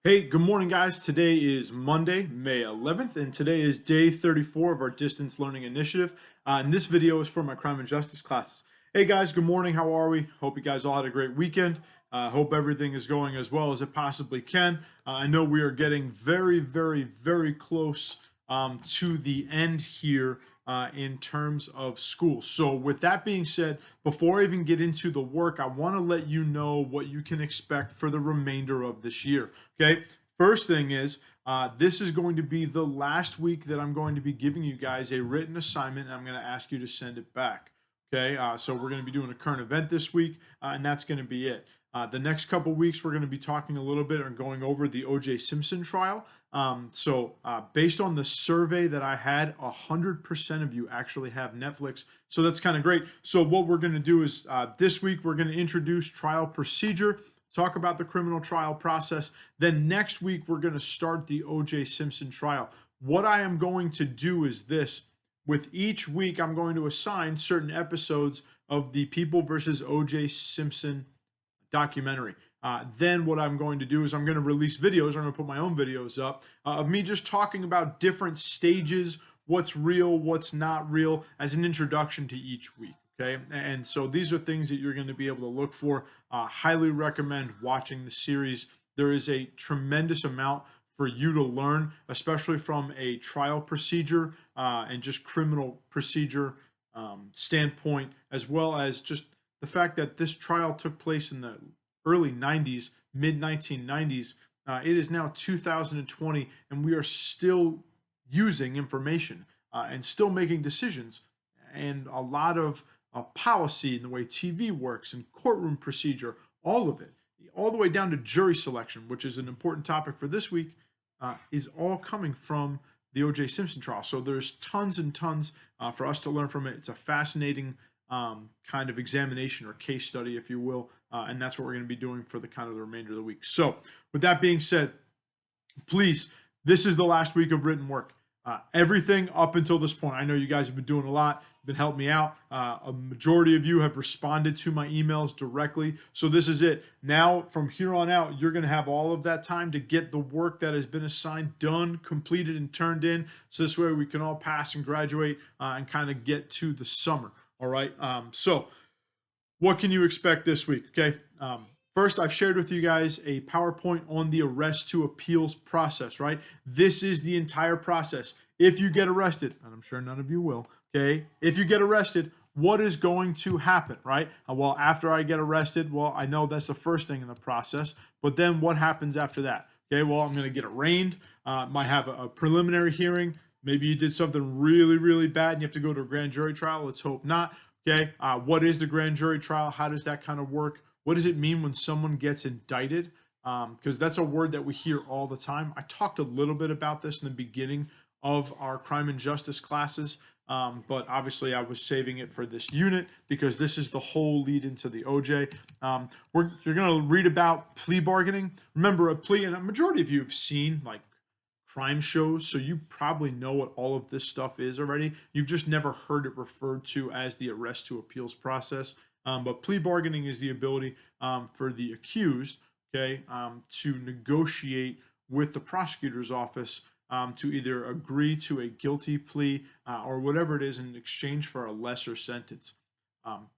Hey, good morning, guys. Today is Monday, May 11th, and today is day 34 of our distance learning initiative. And this video is for my crime and justice classes. Hey, guys, good morning. How are we? Hope you guys all had a great weekend. Hope everything is going as well as it possibly can. I know we are getting very close to the end here in terms of school. So, with that being said, before I even get into the work, I want to let you know what you can expect for the remainder of this year. Okay. First thing is, this is going to be the last week that I'm going to be giving you guys a written assignment, and I'm going to ask you to send it back. Okay. So we're going to be doing a current event this week, and that's going to be it. The next couple weeks, we're going to be talking a little bit and going over the O.J. Simpson trial. Based on the survey that I had, 100% of you actually have Netflix. So that's kind of great. So what we're going to do is this week, we're going to introduce trial procedure, talk about the criminal trial process. Then next week, we're going to start the O.J. Simpson trial. What I am going to do is this. With each week, I'm going to assign certain episodes of the People versus O.J. Simpson documentary. Then what I'm going to do is I'm going to release videos. I'm going to put my own videos up of me just talking about different stages, what's real, what's not real, as an introduction to each week. Okay, and so these are things that you're going to be able to look for. Highly recommend watching the series. There is a tremendous amount for you to learn, especially from a trial procedure and just criminal procedure standpoint, as well as just the fact that this trial took place in the early 90s, mid 1990s. It is now 2020, and we are still using information and still making decisions. And a lot of policy and the way TV works and courtroom procedure, all of it, all the way down to jury selection, which is an important topic for this week, is all coming from the O.J. Simpson trial. So there's tons and tons for us to learn from it. It's a fascinating kind of examination or case study, if you will, and that's what we're going to be doing for the kind of the remainder of the week. So, with that being said, please, this is the last week of written work. Everything up until this point, I know you guys have been doing a lot, been helping me out. A majority of you have responded to my emails directly. So this is it. Now, from here on out, you're going to have all of that time to get the work that has been assigned done, completed, and turned in. So this way we can all pass and graduate and kind of get to the summer. All right. So what can you expect this week? Okay. First, I've shared with you guys a PowerPoint on the arrest to appeals process, right? This is the entire process. If you get arrested, and I'm sure none of you will, okay? If you get arrested, what is going to happen, right? Well, after I get arrested, well, I know that's the first thing in the process, but then what happens after that? Okay, well, I'm going to get arraigned, might have a preliminary hearing. Maybe you did something really bad and you have to go to a grand jury trial. Let's hope not. Okay, what is the grand jury trial? How does that kind of work? What does it mean when someone gets indicted? Because that's a word that we hear all the time. I talked a little bit about this in the beginning of our crime and justice classes, but obviously I was saving it for this unit because this is the whole lead into the OJ. You're going to read about plea bargaining. Remember, a plea, and a majority of you have seen like crime shows, so you probably know what all of this stuff is already. You've just never heard it referred to as the arrest to appeals process. But plea bargaining is the ability for the accused, okay, to negotiate with the prosecutor's office to either agree to a guilty plea or whatever it is in exchange for a lesser sentence.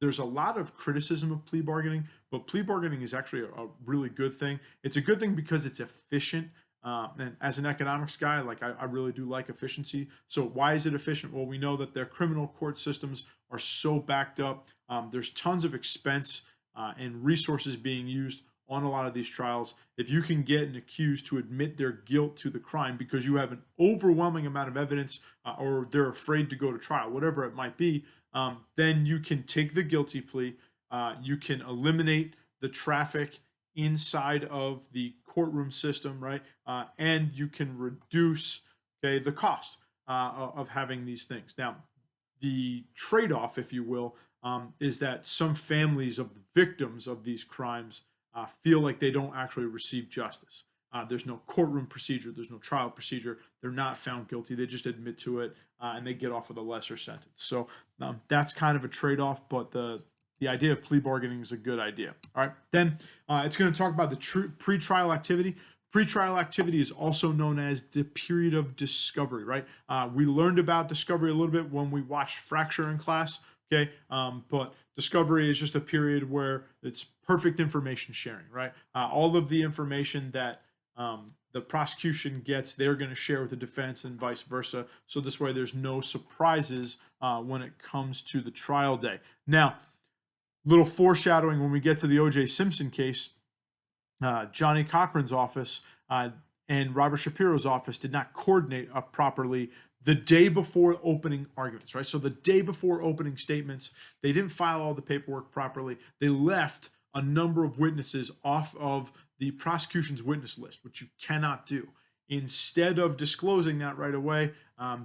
There's a lot of criticism of plea bargaining, but plea bargaining is actually a really good thing. It's a good thing because it's efficient. And as an economics guy, like I really do like efficiency. So why is it efficient? Well, we know that their criminal court systems are so backed up. There's tons of expense and resources being used on a lot of these trials. If you can get an accused to admit their guilt to the crime because you have an overwhelming amount of evidence or they're afraid to go to trial, whatever it might be, then you can take the guilty plea. You can eliminate the traffic inside of the courtroom system, right? And you can reduce, okay, the cost of having these things. Now, the trade-off, if you will, is that some families of the victims of these crimes feel like they don't actually receive justice. There's no courtroom procedure. There's no trial procedure. They're not found guilty. They just admit to it and they get off with a lesser sentence. So that's kind of a trade-off, but the idea of plea bargaining is a good idea. All right. Then it's going to talk about the pre-trial activity. Pretrial activity is also known as the period of discovery, right? We learned about discovery a little bit when we watched Fracture in class, okay? But discovery is just a period where it's perfect information sharing, right? All of the information that the prosecution gets, they're going to share with the defense and vice versa. So this way, there's no surprises when it comes to the trial day. Now, little foreshadowing when we get to the O.J. Simpson case, Johnny Cochran's office and Robert Shapiro's office did not coordinate properly the day before opening arguments, right? So the day before opening statements, they didn't file all the paperwork properly. They left a number of witnesses off of the prosecution's witness list, which you cannot do. Instead of disclosing that right away,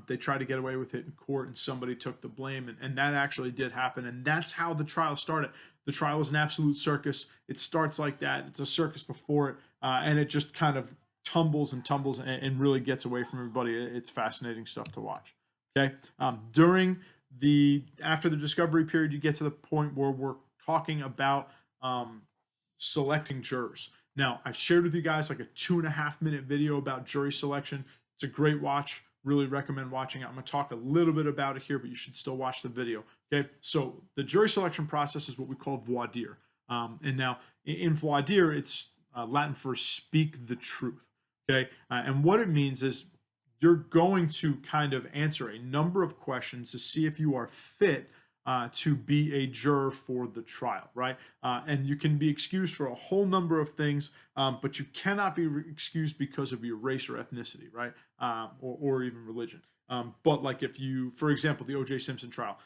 they tried to get away with it in court, and somebody took the blame, and that actually did happen. And that's how the trial started. The trial was an absolute circus. It starts like that. It's a circus before it, and it just kind of tumbles and really gets away from everybody. It's fascinating stuff to watch. Okay, after the discovery period, you get to the point where we're talking about selecting jurors. Now, I've shared with you guys like a 2.5-minute video about jury selection. It's a great watch. Really recommend watching it. I'm going to talk a little bit about it here, but you should still watch the video. Okay, so the jury selection process is what we call voir dire. And now in voir dire, it's Latin for speak the truth. Okay, and what it means is you're going to kind of answer a number of questions to see if you are fit to be a juror for the trial, right? And you can be excused for a whole number of things, but you cannot be excused because of your race or ethnicity, right? Or even religion. But like if you, for example, the O.J. Simpson trial,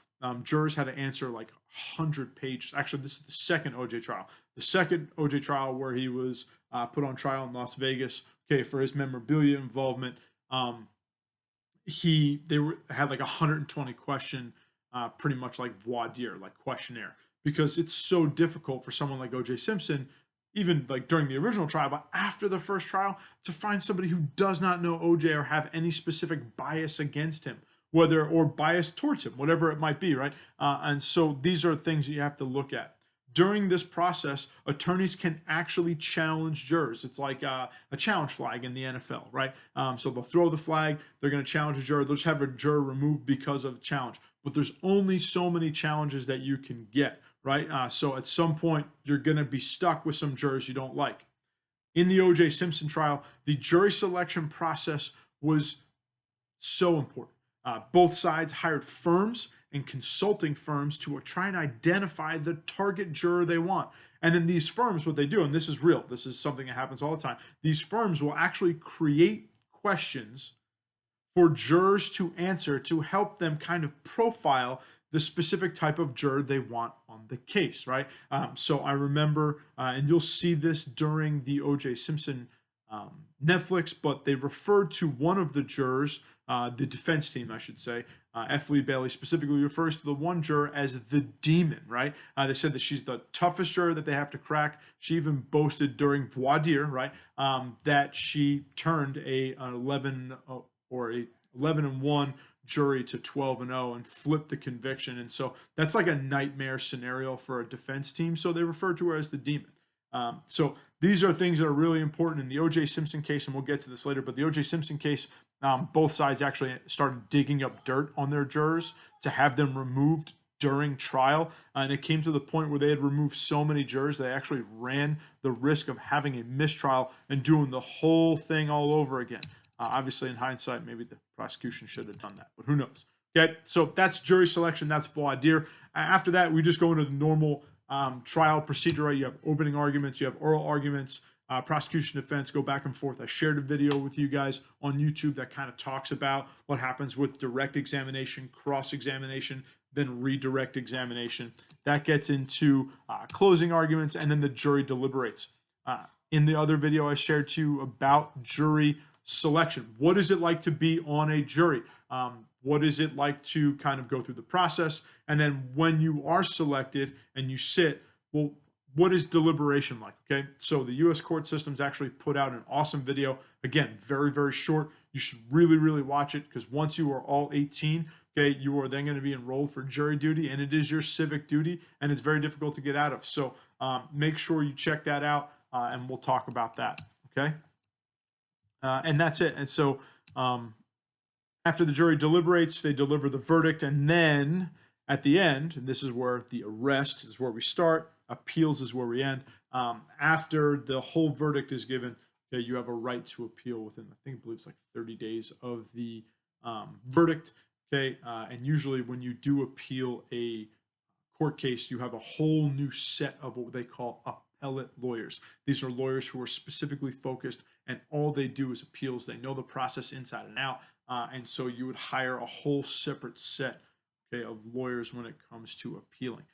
jurors had to answer like 100 pages. Actually, this is the second O.J. trial. The second O.J. trial where he was put on trial in Las Vegas, okay, for his memorabilia involvement. Had like 120 question. Pretty much like voir dire, like questionnaire, because it's so difficult for someone like O.J. Simpson, even like during the original trial, but after the first trial, to find somebody who does not know O.J. or have any specific bias against him, or bias towards him, whatever it might be, right? And so these are things that you have to look at. During this process, attorneys can actually challenge jurors. It's like a challenge flag in the NFL, right? So they'll throw the flag, they're going to challenge a juror, they'll just have a juror removed because of the challenge. But there's only so many challenges that you can get, right? So at some point, you're going to be stuck with some jurors you don't like. In the O.J. Simpson trial, the jury selection process was so important. Both sides hired firms and consulting firms to try and identify the target juror they want. And then these firms, what they do, and this is real, this is something that happens all the time, these firms will actually create questions for jurors to answer to help them kind of profile the specific type of juror they want on the case, right? So I remember, and you'll see this during the O.J. Simpson Netflix, but they referred to one of the jurors, the defense team, I should say, F. Lee Bailey specifically refers to the one juror as the demon, right? They said that she's the toughest juror that they have to crack. She even boasted during voir dire, right, that she turned an 11-1 jury to 12-0 and flipped the conviction. And so that's like a nightmare scenario for a defense team. So they refer to her as the demon. So these are things that are really important in the O.J. Simpson case, and we'll get to this later, but the O.J. Simpson case, both sides actually started digging up dirt on their jurors to have them removed during trial, and it came to the point where they had removed so many jurors they actually ran the risk of having a mistrial and doing the whole thing all over again. Obviously, in hindsight, maybe the prosecution should have done that, but who knows? Okay, so that's jury selection, that's voir dire. After that, we just go into the normal trial procedure, right? You have opening arguments, you have oral arguments, prosecution, defense, go back and forth. I shared a video with you guys on YouTube that kind of talks about what happens with direct examination, cross-examination, then redirect examination. That gets into closing arguments, and then the jury deliberates. In the other video I shared to you about jury selection, what is it like to be on a jury? What is it like to kind of go through the process? And then when you are selected and you sit, well, what is deliberation like? Okay, so the U.S. court system's actually put out an awesome video. Again, very, very short. You should really, really watch it, because once you are all 18, okay, you are then going to be enrolled for jury duty, and it is your civic duty, and it's very difficult to get out of. So make sure you check that out, and we'll talk about that. Okay. and that's it. And so after the jury deliberates, they deliver the verdict, and then at the end, and this is where the arrest is where we start, appeals is where we end. After the whole verdict is given, okay, you have a right to appeal within, I believe it's like 30 days of the verdict. Okay, and usually when you do appeal a court case, you have a whole new set of what they call appellate lawyers. These are lawyers who are specifically focused, and all they do is appeals. They know the process inside and out, and so you would hire a whole separate set, okay, of lawyers when it comes to appealing.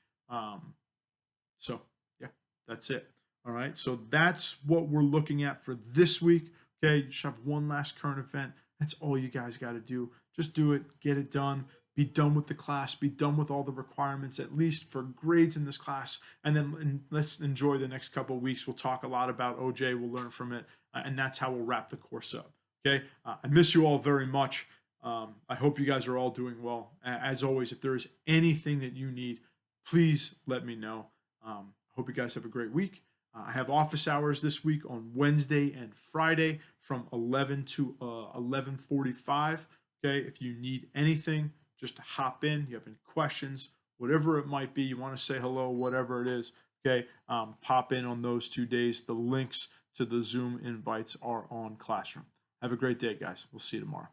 So yeah, that's it. All right, so that's what we're looking at for this week. Okay, you just have one last current event. That's all you guys got to do. Just do it, get it done, be done with the class, be done with all the requirements, at least for grades in this class, and then let's enjoy the next couple of weeks. We'll talk a lot about OJ, we'll learn from it, and that's how we'll wrap the course up. Okay, I miss you all very much. I hope you guys are all doing well. As always, if there is anything that you need, please let me know. Hope you guys have a great week. I have office hours this week on Wednesday and Friday from 11 to 11:45. Okay, if you need anything, just hop in. You have any questions, whatever it might be, you want to say hello, whatever it is. Okay, pop in on those 2 days. The links to the Zoom invites are on Classroom. Have a great day, guys. We'll see you tomorrow.